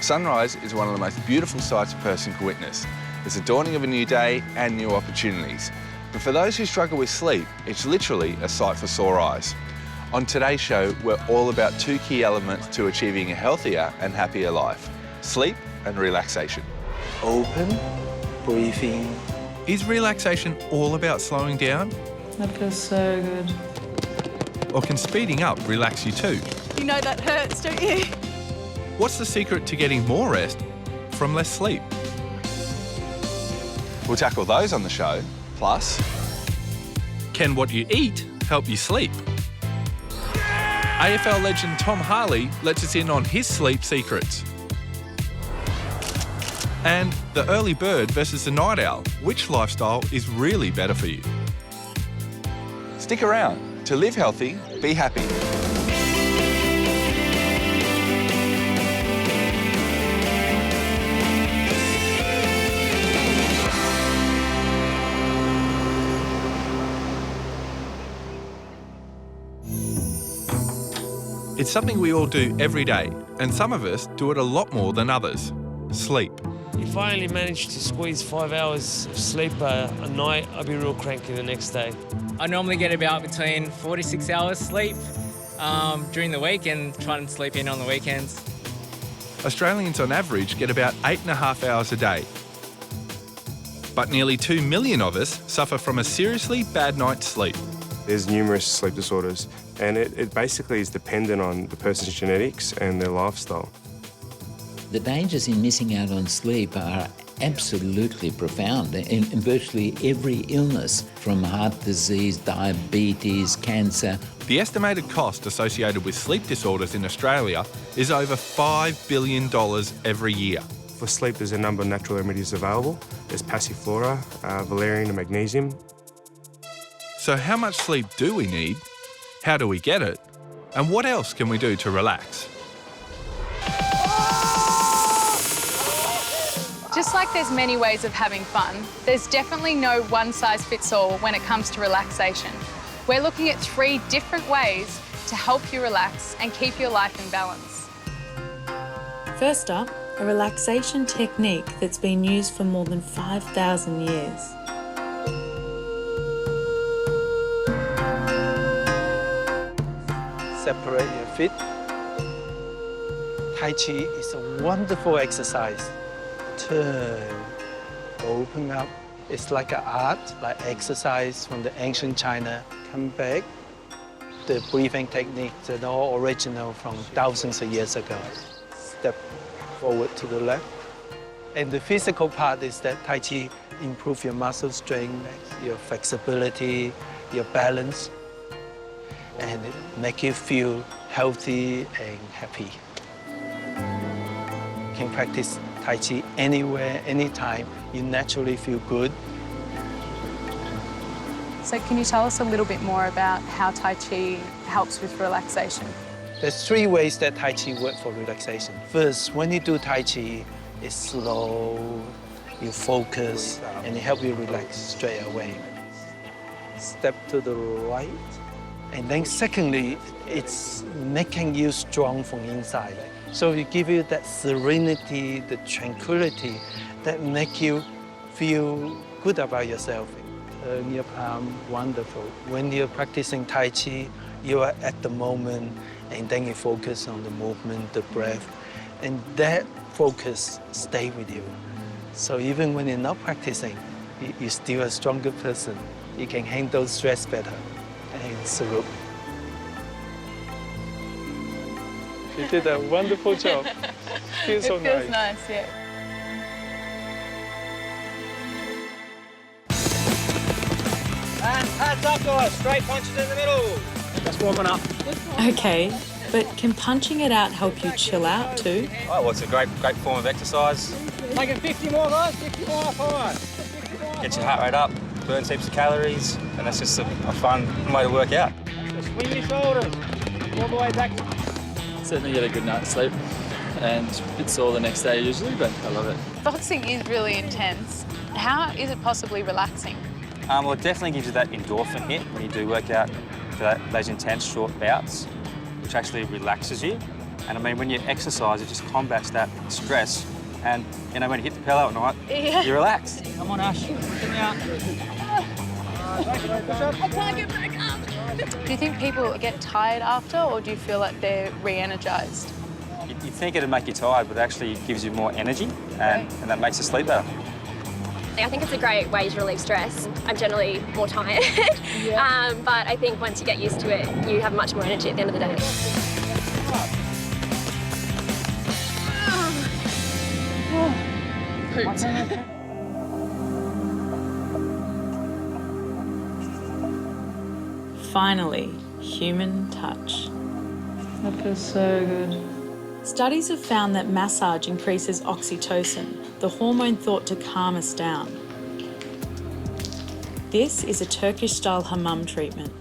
Sunrise is one of the most beautiful sights a person can witness. It's the dawning of a new day and new opportunities. But for those who struggle with sleep, it's literally a sight for sore eyes. On today's show, we're all about two key elements to achieving a healthier and happier life: sleep and relaxation. Open, breathing. Is relaxation all about slowing down? That feels so good. Or can speeding up relax you too? You know that hurts, don't you? What's the secret to getting more rest from less sleep? We'll tackle those on the show. Plus, can what you eat help you sleep? AFL legend Tom Harley lets us in on his sleep secrets. And the early bird versus the night owl. Which lifestyle is really better for you? Stick around to live healthy, be happy. It's something we all do every day, and some of us do it a lot more than others: sleep. If I only managed to squeeze 5 hours of sleep a night, I'd be real cranky the next day. I normally get about between 4 to 6 hours sleep during the week and try and sleep in on the weekends. Australians on average get about 8.5 hours a day. But nearly 2 million of us suffer from a seriously bad night's sleep. There's numerous sleep disorders, and it basically is dependent on the person's genetics and their lifestyle. The dangers in missing out on sleep are absolutely profound in virtually every illness, from heart disease, diabetes, cancer. The estimated cost associated with sleep disorders in Australia is over $5 billion every year. For sleep, there's a number of natural remedies available. There's passiflora, valerian and magnesium. So how much sleep do we need? How do we get it? And what else can we do to relax? Just like there's many ways of having fun, there's definitely no one-size-fits-all when it comes to relaxation. We're looking at 3 different ways to help you relax and keep your life in balance. First up, a relaxation technique that's been used for more than 5,000 years. Separate your feet. Tai Chi is a wonderful exercise. Turn, open up. It's like an art, like exercise from the ancient China. Come back. The breathing techniques are all original from thousands of years ago. Step forward to the left. And the physical part is that Tai Chi improve your muscle strength, your flexibility, your balance, and it make you feel healthy and happy. You can practice Tai Chi anywhere, anytime. You naturally feel good. So can you tell us a little bit more about how Tai Chi helps with relaxation? There's 3 ways that Tai Chi works for relaxation. First, when you do Tai Chi, it's slow, you focus, and it helps you relax straight away. Step to the right. And then secondly, it's making you strong from inside. So it gives you that serenity, the tranquility that make you feel good about yourself. Turn your palm, wonderful. When you're practicing Tai Chi, you are at the moment, and then you focus on the movement, the breath, and that focus stay with you. So even when you're not practicing, you're still a stronger person. You can handle stress better. And salute. You did a wonderful job. Feels so nice. It feels nice, yeah. And pads up, guys. Straight punches in the middle. Just warming up. Okay, but can punching it out help you chill out too? Oh, well, it's a great form of exercise. Make it 50 more, guys. 50 more, all right. Get your heart rate up, burn heaps of calories, and that's just a fun way to work out. Just swing your shoulders all the way back. Certainly get a good night's sleep and a bit sore the next day usually, but I love it. Boxing is really intense. How is it possibly relaxing? Well, it definitely gives you that endorphin hit when you do work out for those intense short bouts, which actually relaxes you. And I mean, when you exercise, it just combats that stress. And, you know, when you hit the pillow at night, you relax. Come on, Ash, get me out. I can't get back up. Do you think people get tired after, or do you feel like they're re-energised? You'd think it'd make you tired, but actually it gives you more energy, and that makes you sleep better. I think it's a great way to relieve stress. I'm generally more tired, but I think once you get used to it, you have much more energy at the end of the day. Finally, human touch. That feels so good. Studies have found that massage increases oxytocin, the hormone thought to calm us down. This is a Turkish-style hammam treatment.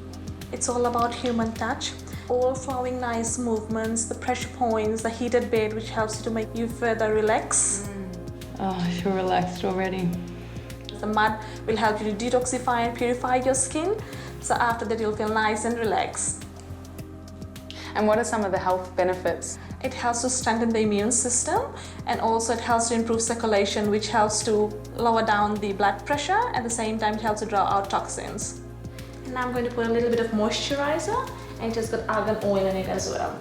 It's all about human touch. All flowing nice movements, the pressure points, the heated bed, which helps you to make you further relax. Oh, I feel relaxed already. The mud will help you to detoxify and purify your skin. So after that, you'll feel nice and relaxed. And what are some of the health benefits? It helps to strengthen the immune system, and also it helps to improve circulation, which helps to lower down the blood pressure. At the same time, it helps to draw out toxins. And now I'm going to put a little bit of moisturizer, and just got argan oil in it as well.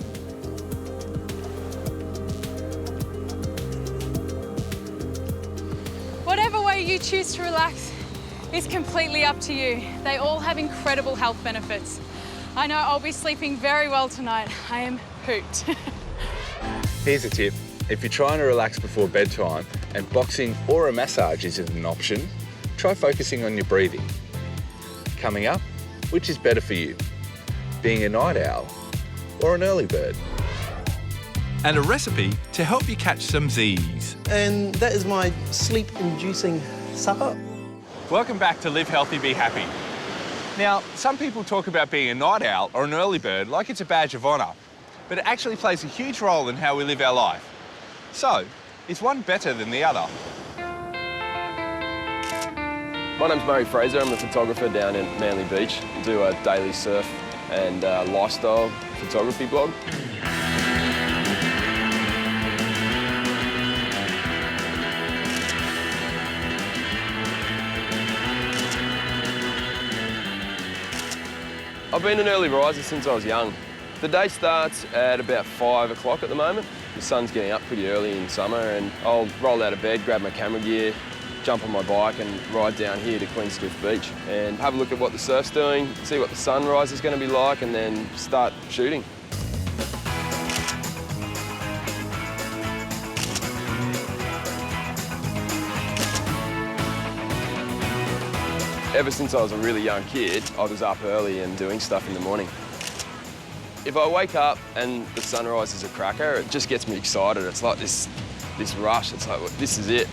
Whatever way you choose to relax is completely up to you. They all have incredible health benefits. I know I'll be sleeping very well tonight. I am hooked. Here's a tip. If you're trying to relax before bedtime and boxing or a massage isn't an option, try focusing on your breathing. Coming up, which is better for you? Being a night owl or an early bird? And a recipe to help you catch some Z's. And that is my sleep-inducing supper. Welcome back to Live Healthy, Be Happy. Now, some people talk about being a night owl or an early bird like it's a badge of honour, but it actually plays a huge role in how we live our life. So, is one better than the other? My name's Murray Fraser. I'm a photographer down in Manly Beach. I do a daily surf and lifestyle photography blog. I've been an early riser since I was young. The day starts at about 5 o'clock at the moment. The sun's getting up pretty early in summer, and I'll roll out of bed, grab my camera gear, jump on my bike and ride down here to Queenscliff Beach and have a look at what the surf's doing, see what the sunrise is going to be like, and then start shooting. Ever since I was a really young kid, I was up early and doing stuff in the morning. If I wake up and the sunrise is a cracker, it just gets me excited. It's like this rush. It's like, this is it.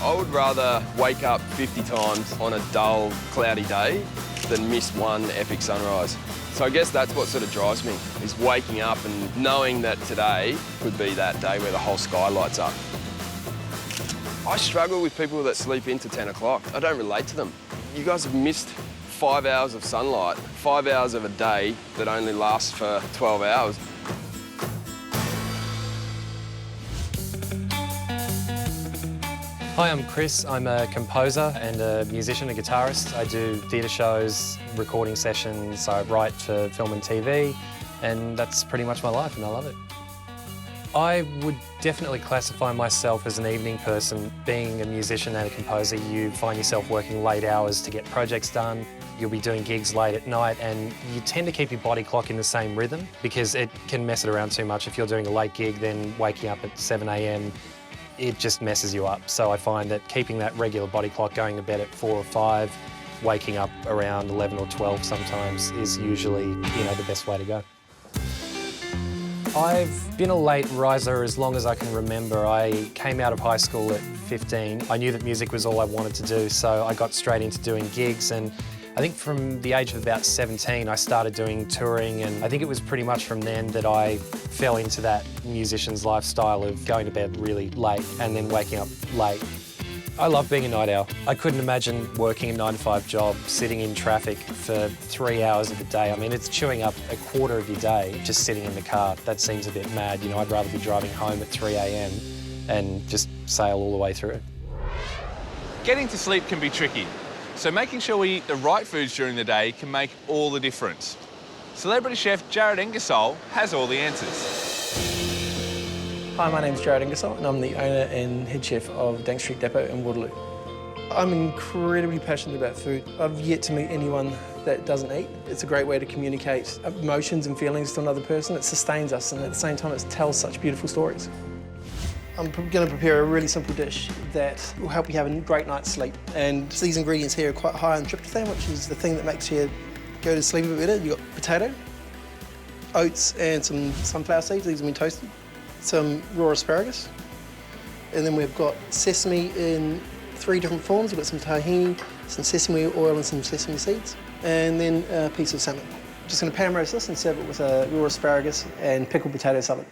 I would rather wake up 50 times on a dull, cloudy day than miss one epic sunrise. So I guess that's what sort of drives me, is waking up and knowing that today could be that day where the whole sky lights up. I struggle with people that sleep into 10 o'clock. I don't relate to them. You guys have missed 5 hours of sunlight, 5 hours of a day that only lasts for 12 hours. Hi, I'm Chris. I'm a composer and a musician, a guitarist. I do theatre shows, recording sessions, I write for film and TV, and that's pretty much my life, and I love it. I would definitely classify myself as an evening person. Being a musician and a composer, you find yourself working late hours to get projects done. You'll be doing gigs late at night, and you tend to keep your body clock in the same rhythm because it can mess it around too much. If you're doing a late gig, then waking up at 7 a.m, it just messes you up. So I find that keeping that regular body clock, going to bed at 4 or 5, waking up around 11 or 12 sometimes is usually, the best way to go. I've been a late riser as long as I can remember. I came out of high school at 15. I knew that music was all I wanted to do, so I got straight into doing gigs, and I think from the age of about 17 I started doing touring, and I think it was pretty much from then that I fell into that musician's lifestyle of going to bed really late and then waking up late. I love being a night owl. I couldn't imagine working a 9-to-5 job, sitting in traffic for 3 hours of the day. I mean, it's chewing up a quarter of your day just sitting in the car. That seems a bit mad. You know, I'd rather be driving home at 3 a.m. and just sail all the way through it. Getting to sleep can be tricky, so making sure we eat the right foods during the day can make all the difference. Celebrity chef Jared Ingersoll has all the answers. Hi, my name's Jared Ingersoll and I'm the owner and head chef of Dank Street Depot in Waterloo. I'm incredibly passionate about food. I've yet to meet anyone that doesn't eat. It's a great way to communicate emotions and feelings to another person. It sustains us and at the same time it tells such beautiful stories. I'm going to prepare a really simple dish that will help you have a great night's sleep. And these ingredients here are quite high in tryptophan, which is the thing that makes you go to sleep a bit better. You've got potato, oats and some sunflower seeds. These have been toasted. Some raw asparagus, and then we've got sesame in 3 different forms. We've got some tahini, some sesame oil and some sesame seeds, and then a piece of salmon. Just going to pan roast this and serve it with a raw asparagus and pickled potato salad.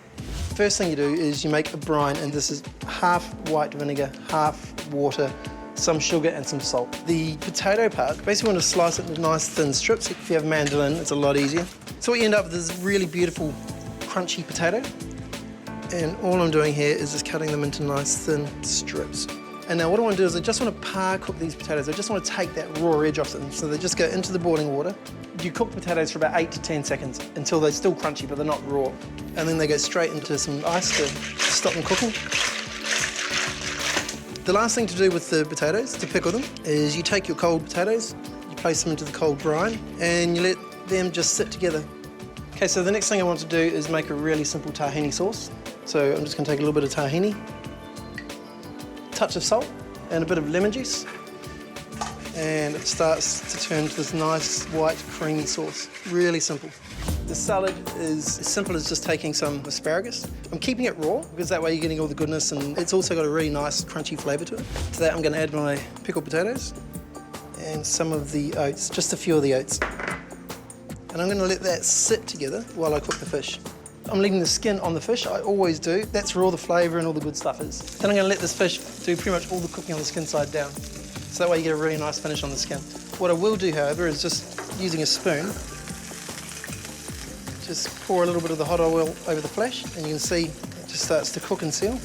First thing you do is you make a brine, and this is half white vinegar, half water, some sugar and some salt. The potato part, basically want to slice it into nice thin strips. If you have mandolin, it's a lot easier. So what you end up with is a really beautiful, crunchy potato. And all I'm doing here is just cutting them into nice thin strips. And now what I want to do is I just want to par cook these potatoes. I just want to take that raw edge off them. So they just go into the boiling water. You cook potatoes for about 8 to 10 seconds until they're still crunchy, but they're not raw. And then they go straight into some ice to stop them cooking. The last thing to do with the potatoes, to pickle them, is you take your cold potatoes, you place them into the cold brine, and you let them just sit together. Okay, so the next thing I want to do is make a really simple tahini sauce. So I'm just going to take a little bit of tahini, a touch of salt, and a bit of lemon juice. And it starts to turn to this nice, white, creamy sauce. Really simple. The salad is as simple as just taking some asparagus. I'm keeping it raw, because that way you're getting all the goodness, and it's also got a really nice, crunchy flavour to it. To that I'm going to add my pickled potatoes and some of the oats, just a few of the oats. And I'm going to let that sit together while I cook the fish. I'm leaving the skin on the fish, I always do. That's where all the flavour and all the good stuff is. Then I'm going to let this fish do pretty much all the cooking on the skin side down. So that way you get a really nice finish on the skin. What I will do, however, is just using a spoon, just pour a little bit of the hot oil over the flesh, and you can see it just starts to cook and seal.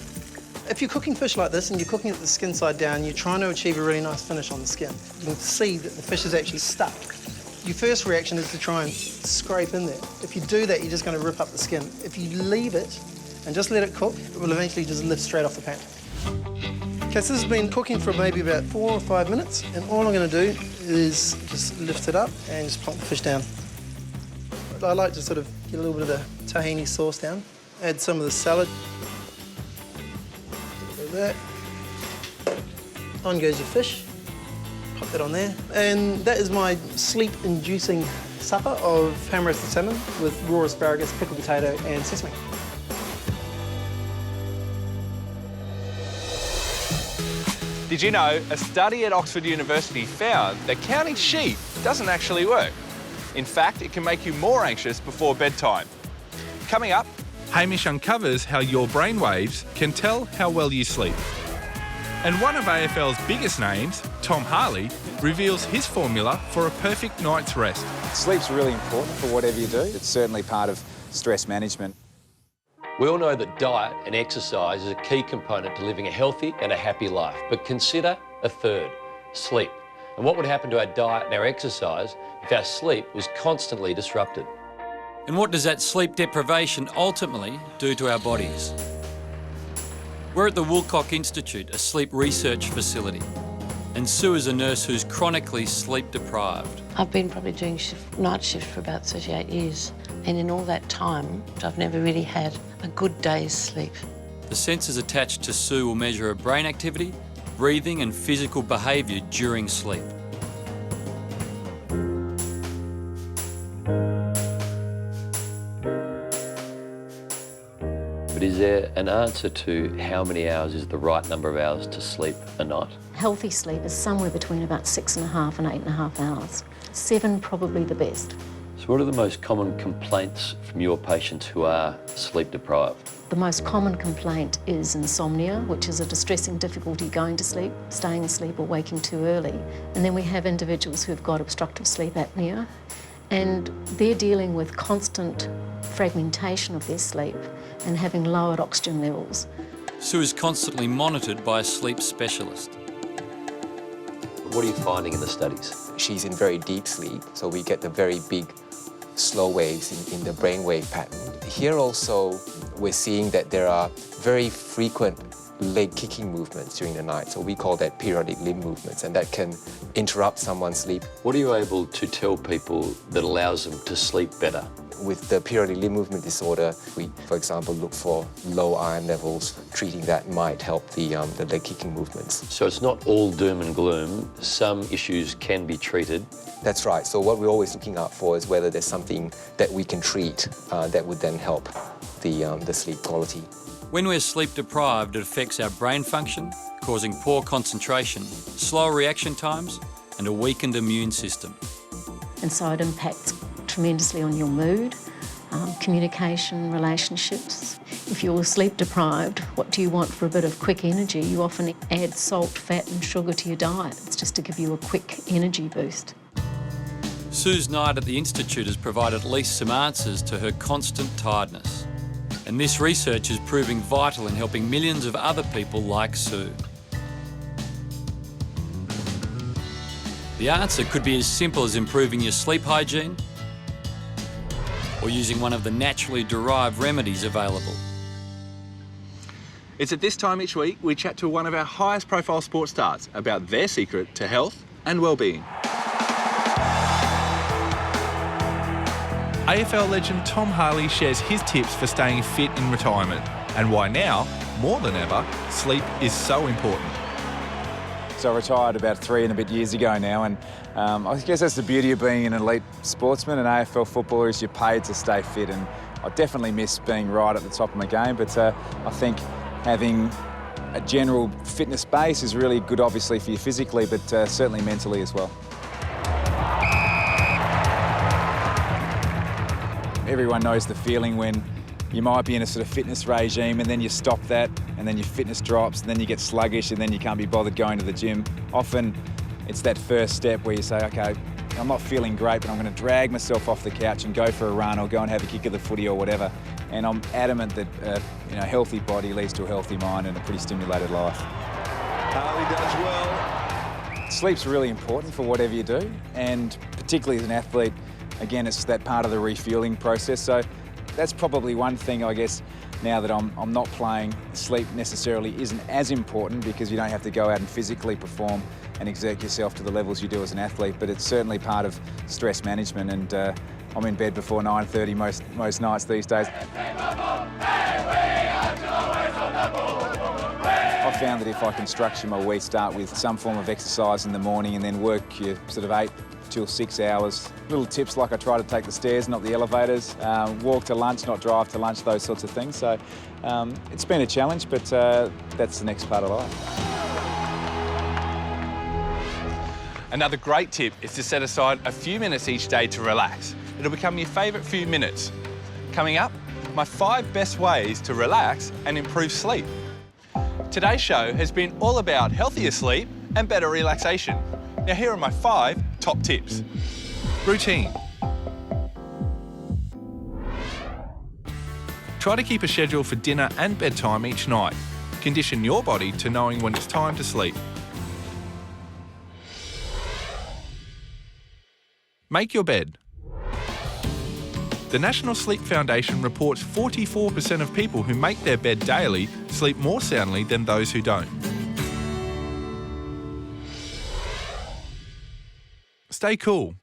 If you're cooking fish like this and you're cooking it the skin side down, you're trying to achieve a really nice finish on the skin. You can see that the fish is actually stuck. Your first reaction is to try and scrape in there. If you do that, you're just going to rip up the skin. If you leave it and just let it cook, it will eventually just lift straight off the pan. Okay, so this has been cooking for maybe about 4 or 5 minutes, and all I'm going to do is just lift it up and just plonk the fish down. I like to sort of get a little bit of the tahini sauce down, add some of the salad, a bit of that. On goes your fish. Pop that on there. And that is my sleep-inducing supper of ham-roasted salmon with raw asparagus, pickled potato and sesame. Did you know a study at Oxford University found that counting sheep doesn't actually work? In fact, it can make you more anxious before bedtime. Coming up, Hamish uncovers how your brainwaves can tell how well you sleep. And one of AFL's biggest names, Tom Harley, reveals his formula for a perfect night's rest. Sleep's really important for whatever you do. It's certainly part of stress management. We all know that diet and exercise is a key component to living a healthy and a happy life. But consider a third, sleep. And what would happen to our diet and our exercise if our sleep was constantly disrupted? And what does that sleep deprivation ultimately do to our bodies? We're at the Woolcock Institute, a sleep research facility. And Sue is a nurse who's chronically sleep deprived. I've been probably doing night shift for about 38 years. And in all that time, I've never really had a good day's sleep. The sensors attached to Sue will measure her brain activity, breathing and physical behaviour during sleep. But is there an answer to how many hours is the right number of hours to sleep a night? Healthy sleep is somewhere between about 6.5 and 8.5 hours. 7 probably the best. So what are the most common complaints from your patients who are sleep deprived? The most common complaint is insomnia, which is a distressing difficulty going to sleep, staying asleep or waking too early. And then we have individuals who've got obstructive sleep apnea, and they're dealing with constant fragmentation of their sleep and having lowered oxygen levels. Sue is constantly monitored by a sleep specialist. What are you finding in the studies? She's in very deep sleep, so we get the very big slow waves in the brainwave pattern. Here also, we're seeing that there are very frequent leg kicking movements during the night, so we call that periodic limb movements, and that can interrupt someone's sleep. What are you able to tell people that allows them to sleep better? With the periodic limb movement disorder, we, for example, look for low iron levels. Treating that might help the leg kicking movements. So it's not all doom and gloom. Some issues can be treated. That's right. So what we're always looking out for is whether there's something that we can treat that would then help the sleep quality. When we're sleep deprived, it affects our brain function, causing poor concentration, slower reaction times, and a weakened immune system. And so it impacts tremendously on your mood, communication, relationships. If you're sleep deprived, what do you want for a bit of quick energy? You often add salt, fat and sugar to your diet. It's just to give you a quick energy boost. Sue's night at the Institute has provided at least some answers to her constant tiredness. And this research is proving vital in helping millions of other people like Sue. The answer could be as simple as improving your sleep hygiene or using one of the naturally derived remedies available. It's at this time each week we chat to one of our highest profile sports stars about their secret to health and well-being. AFL legend Tom Harley shares his tips for staying fit in retirement and why now, more than ever, sleep is so important. So I retired about 3 and a bit years ago now, and I guess that's the beauty of being an elite sportsman. An AFL footballer is you're paid to stay fit, and I definitely miss being right at the top of my game, but I think having a general fitness base is really good, obviously, for you physically, but certainly mentally as well. Everyone knows the feeling when you might be in a sort of fitness regime and then you stop that and then your fitness drops and then you get sluggish and then you can't be bothered going to the gym. Often it's that first step where you say, okay, I'm not feeling great, but I'm going to drag myself off the couch and go for a run or go and have a kick of the footy or whatever. And I'm adamant that a healthy body leads to a healthy mind and a pretty stimulated life. Harley does well. Sleep's really important for whatever you do, and particularly as an athlete, again, it's that part of the refueling process. So that's probably one thing, I guess, now that I'm not playing, sleep necessarily isn't as important because you don't have to go out and physically perform and exert yourself to the levels you do as an athlete, but it's certainly part of stress management, and I'm in bed before 9:30 most nights these days. I found that if I can structure my week, start with some form of exercise in the morning and then work your sort of 8 till 6 hours. Little tips like I try to take the stairs, not the elevators, walk to lunch, not drive to lunch, those sorts of things. So it's been a challenge, but that's the next part of life. Another great tip is to set aside a few minutes each day to relax. It'll become your favourite few minutes. Coming up, my 5 best ways to relax and improve sleep. Today's show has been all about healthier sleep and better relaxation. Now here are my 5 top tips. Routine. Try to keep a schedule for dinner and bedtime each night. Condition your body to knowing when it's time to sleep. Make your bed. The National Sleep Foundation reports 44% of people who make their bed daily sleep more soundly than those who don't. Stay cool.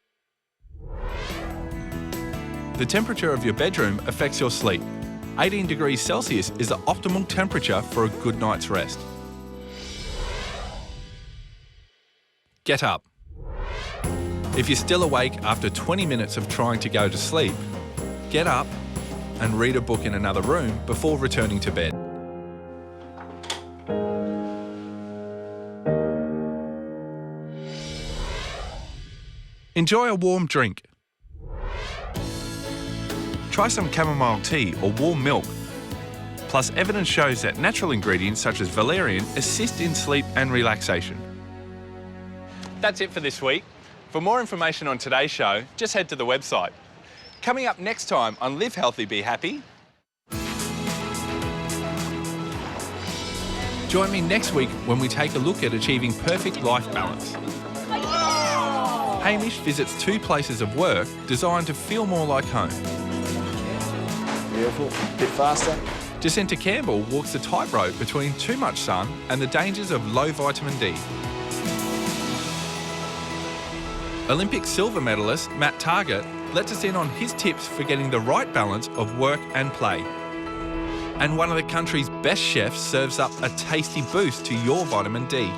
The temperature of your bedroom affects your sleep. 18 degrees Celsius is the optimal temperature for a good night's rest. Get up. If you're still awake after 20 minutes of trying to go to sleep, get up and read a book in another room before returning to bed. Enjoy a warm drink. try some chamomile tea or warm milk. Plus, evidence shows that natural ingredients such as valerian assist in sleep and relaxation. That's it for this week. For more information on today's show, just head to the website. Coming up next time on Live Healthy, Be Happy. Join me next week when we take a look at achieving perfect life balance. Hamish visits 2 places of work designed to feel more like home. Beautiful, bit faster. Jacinta Campbell walks the tightrope between too much sun and the dangers of low vitamin D. Olympic silver medalist Matt Targett lets us in on his tips for getting the right balance of work and play. And one of the country's best chefs serves up a tasty boost to your vitamin D.